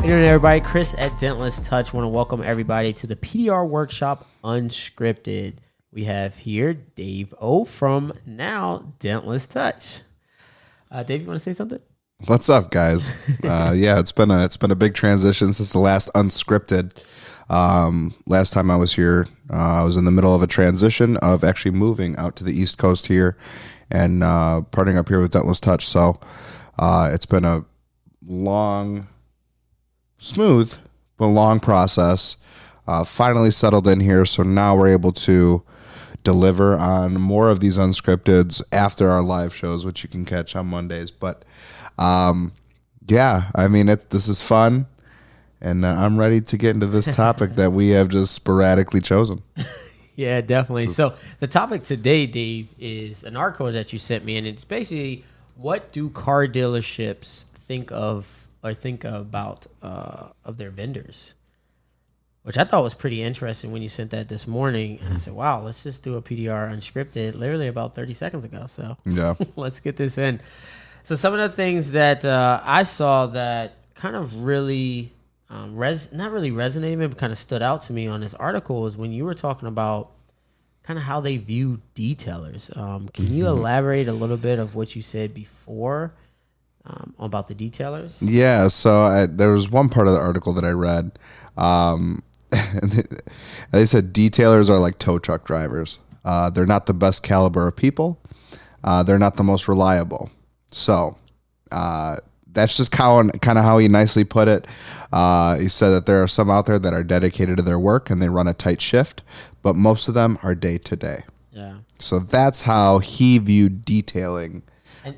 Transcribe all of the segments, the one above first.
Hey there, everybody. Chris at Dentless Touch. Want to welcome everybody to the PDR workshop, Unscripted. We have here Dave O from now Dentless Touch. Dave, you want to say something? What's up, guys? Yeah, it's been a big transition since the last Unscripted. Last time I was here, I was in the middle of a transition of actually moving out to the East Coast here and partnering up here with Dentless Touch. So it's been a long, smooth but long process. Finally settled in here, so now we're able to deliver on more of these unscripteds after our live shows, which you can catch on Mondays. But yeah, I mean, this is fun, and I'm ready to get into this topic that we have just sporadically chosen. Yeah, definitely. So the topic today, Dave, is an article that you sent me, and it's basically what do car dealerships think of or think about of their vendors, which I thought was pretty interesting when you sent that this morning. And I said, wow, let's just do a PDR unscripted literally about 30 seconds ago. So yeah, let's get this in. So some of the things that I saw that kind of really not really resonated, but kind of stood out to me on this article was when you were talking about kind of how they view detailers. Can you elaborate a little bit of what you said before about the detailers? Yeah, so there was one part of the article that I read. They said detailers are like tow truck drivers. They're not the best caliber of people. They're not the most reliable. So that's just kind of how he nicely put it. He said that there are some out there that are dedicated to their work and they run a tight shift, but most of them are day to day. Yeah. So that's how he viewed detailing.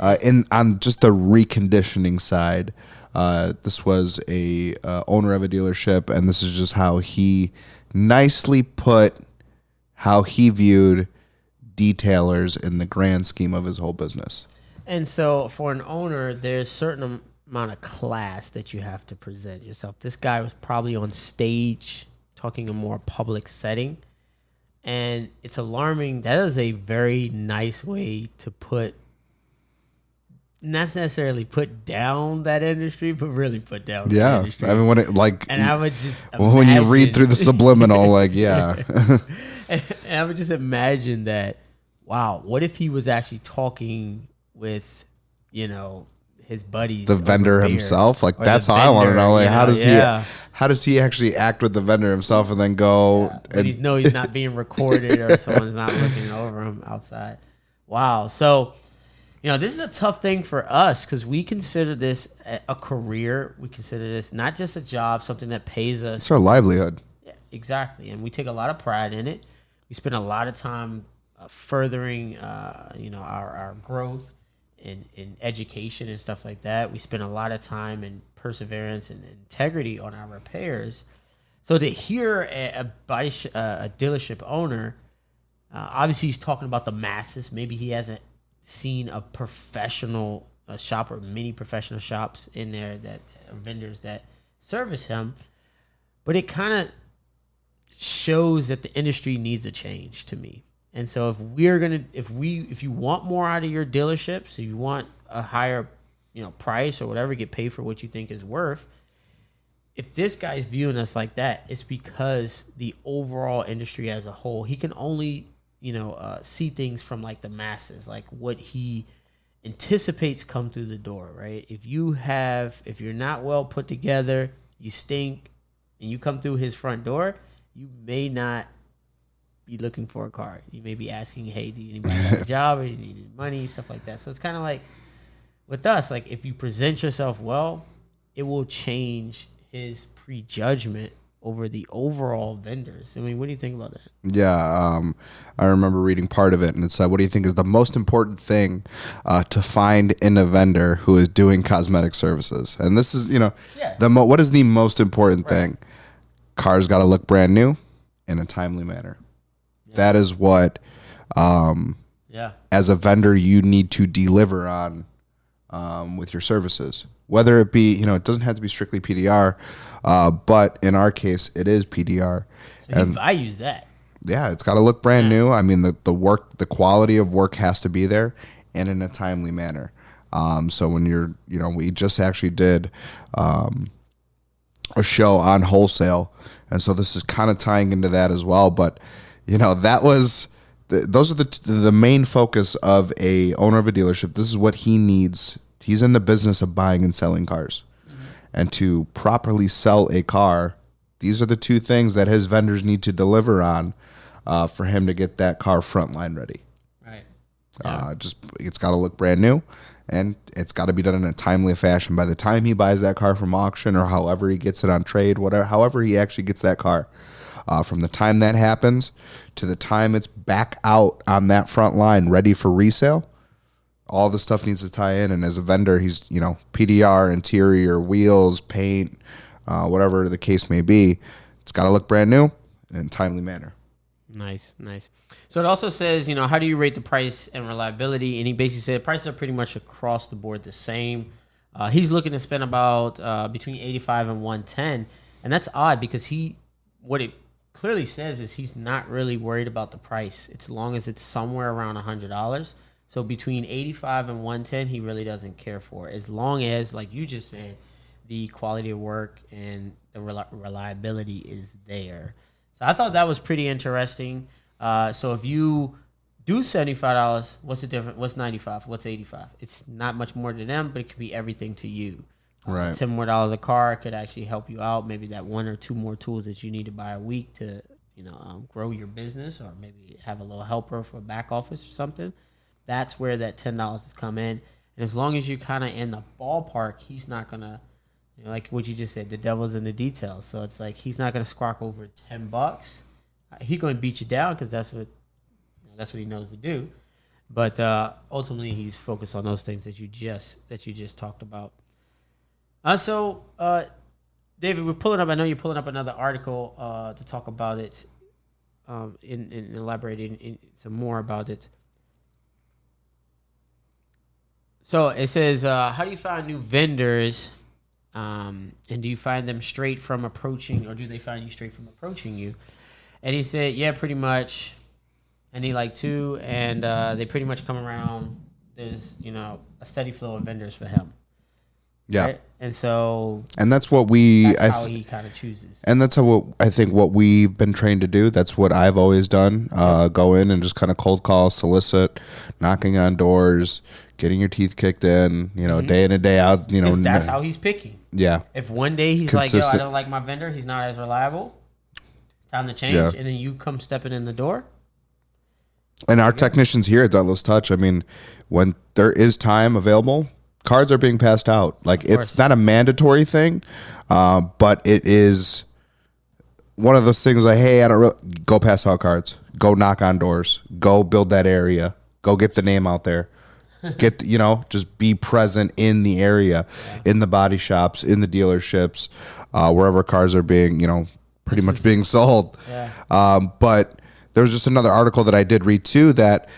On just the reconditioning side. This was a owner of a dealership, and this is just how he nicely put how he viewed detailers in the grand scheme of his whole business. And so for an owner, there's a certain amount of class that you have to present yourself. This guy was probably on stage talking in a more public setting, and it's alarming. That is a very nice way to put, not necessarily put down that industry, but really put down the industry. I mean, when it and I would just when you read through the subliminal, like, yeah. And I would just imagine that, wow, what if he was actually talking with, his buddies, the vendor himself? Like, that's how I want to know. Like, how does he actually act with the vendor himself and then go? Yeah, and he's not being recorded or someone's not looking over him outside. Wow. So, this is a tough thing for us because we consider this a career. We consider this not just a job, something that pays us. It's our livelihood. Yeah, exactly. And we take a lot of pride in it. We spend a lot of time furthering, our growth in education and stuff like that. We spend a lot of time in perseverance and integrity on our repairs. So to hear a dealership owner, obviously he's talking about the masses. Maybe he hasn't seen a professional shop or many professional shops in there that are vendors that service him, but it kind of shows that the industry needs a change to me. And so if you want more out of your dealerships, if you want a higher price or whatever, get paid for what you think is worth, if this guy's viewing us like that, it's because the overall industry as a whole, he can only see things from like the masses, like what he anticipates come through the door, right? If you're not well put together, you stink, and you come through his front door, you may not be looking for a car. You may be asking, hey, do anybody have a job or you need money, stuff like that. So it's kind of like with us, like if you present yourself well, it will change his prejudgment over the overall vendors. I mean, what do you think about that? Yeah, I remember reading part of it, and it said, what do you think is the most important thing to find in a vendor who is doing cosmetic services? And this is, what is the most important thing? Cars got to look brand new in a timely manner. Yeah. That is what, as a vendor, you need to deliver on with your services. Whether it be, it doesn't have to be strictly PDR, but in our case, it is PDR. So I use that. Yeah, it's got to look brand new. I mean, the quality of work has to be there and in a timely manner. So when we just actually did a show on wholesale, and so this is kind of tying into that as well. But that was those are the main focus of a owner of a dealership. This is what he needs. He's in the business of buying and selling cars, and to properly sell a car, these are the two things that his vendors need to deliver on for him to get that car frontline ready. Right. Yeah. It's got to look brand new, and it's got to be done in a timely fashion. By the time he buys that car from auction, or however he gets it on trade, however he actually gets that car, from the time that happens to the time it's back out on that front line ready for resale, all the stuff needs to tie in. And as a vendor, he's PDR, interior, wheels, paint, whatever the case may be. It's got to look brand new in a timely manner. Nice. So it also says, how do you rate the price and reliability? And he basically said prices are pretty much across the board the same. He's looking to spend about between 85 and 110, and that's odd because what it clearly says is he's not really worried about the price. It's as long as it's somewhere around $100. So between 85 and 110, he really doesn't care for, as long as, like you just said, the quality of work and the reliability is there. So I thought that was pretty interesting. So if you do $75, what's the difference? What's 95? What's 85? It's not much more to them, but it could be everything to you. Right. $10 more a car could actually help you out. Maybe that one or two more tools that you need to buy a week to, grow your business, or maybe have a little helper for back office or something. That's where that $10 has come in. And as long as you're kind of in the ballpark, he's not gonna, like what you just said, the devil's in the details. So it's like he's not gonna squawk over $10. He's gonna beat you down because that's what he knows to do. But ultimately, he's focused on those things that you just talked about. So, David, we're pulling up. I know you're pulling up another article to talk about it, in elaborating some more about it. So it says, how do you find new vendors, and do you find them straight from approaching, or do they find you straight from approaching you? And he said, yeah, pretty much. And he like two, and they pretty much come around. There's a steady flow of vendors for him. Yeah. Right? And so, and that's what how he kind of chooses. And that's I think what we've been trained to do. That's what I've always done. Go in and just kind of cold call, solicit, knocking on doors, getting your teeth kicked in, day in and day out, that's how he's picking. Yeah. If one day he's consistent. like, yo, I don't like my vendor, he's not as reliable, time to change. Yeah. And then you come stepping in the door. And our technicians here at Dentless Touch, I mean, when there is time available, cards are being passed out. Like, it's not a mandatory thing, but it is one of those things like, hey, I don't really go pass out cards, go knock on doors, go build that area, go get the name out there, just be present in the area, in the body shops, in the dealerships, wherever cars are being, pretty much being sold. Yeah. But there was just another article that I did read too that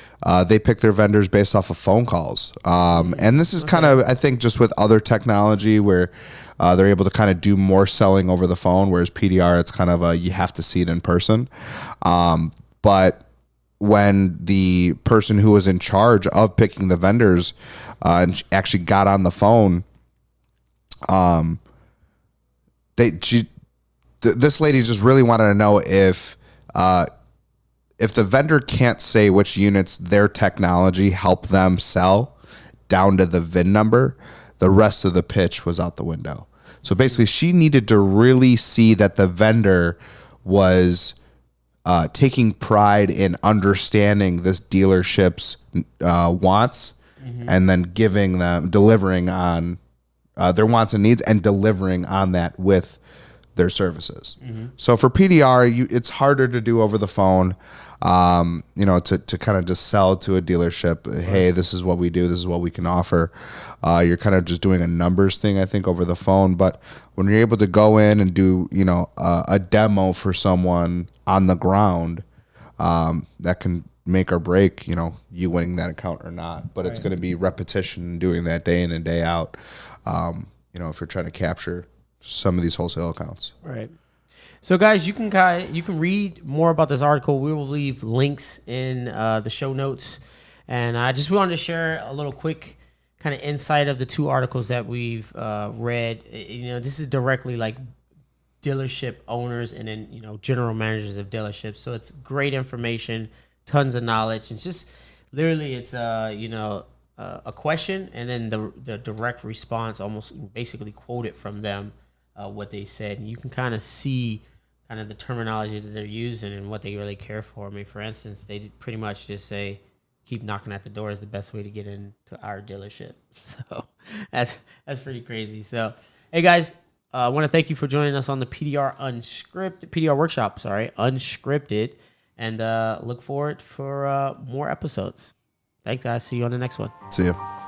they pick their vendors based off of phone calls. And this is kind of, I think, just with other technology where they're able to kind of do more selling over the phone, whereas PDR, it's kind of you have to see it in person. But when the person who was in charge of picking the vendors and actually got on the phone, this lady just really wanted to know if the vendor can't say which units their technology helped them sell down to the VIN number, the rest of the pitch was out the window. So basically, she needed to really see that the vendor was taking pride in understanding this dealership's wants, and then delivering on their wants and needs, and delivering on that with their services. So for PDR, it's harder to do over the phone, to kind of just sell to a dealership, hey, this is what we do, this is what we can offer. You're kind of just doing a numbers thing, I think, over the phone. But when you're able to go in and do, a demo for someone on the ground, that can make or break, you winning that account or not. But it's going to be repetition, doing that day in and day out, if you're trying to capture some of these wholesale accounts. Right. So guys, you can read more about this article. We will leave links in the show notes. And I just wanted to share a little quick kind of insight of the two articles that we've read. This is directly like dealership owners and then, general managers of dealerships. So it's great information, tons of knowledge. And just literally it's, a question and then the direct response, almost basically quoted from them, what they said. And you can kind of see kind of the terminology that they're using and what they really care for. I mean, for instance, they pretty much just say, keep knocking at the door is the best way to get into our dealership. So that's pretty crazy. So, hey guys, I want to thank you for joining us on the PDR workshop, Unscripted, and look forward for more episodes. Thanks, guys. See you on the next one. See you.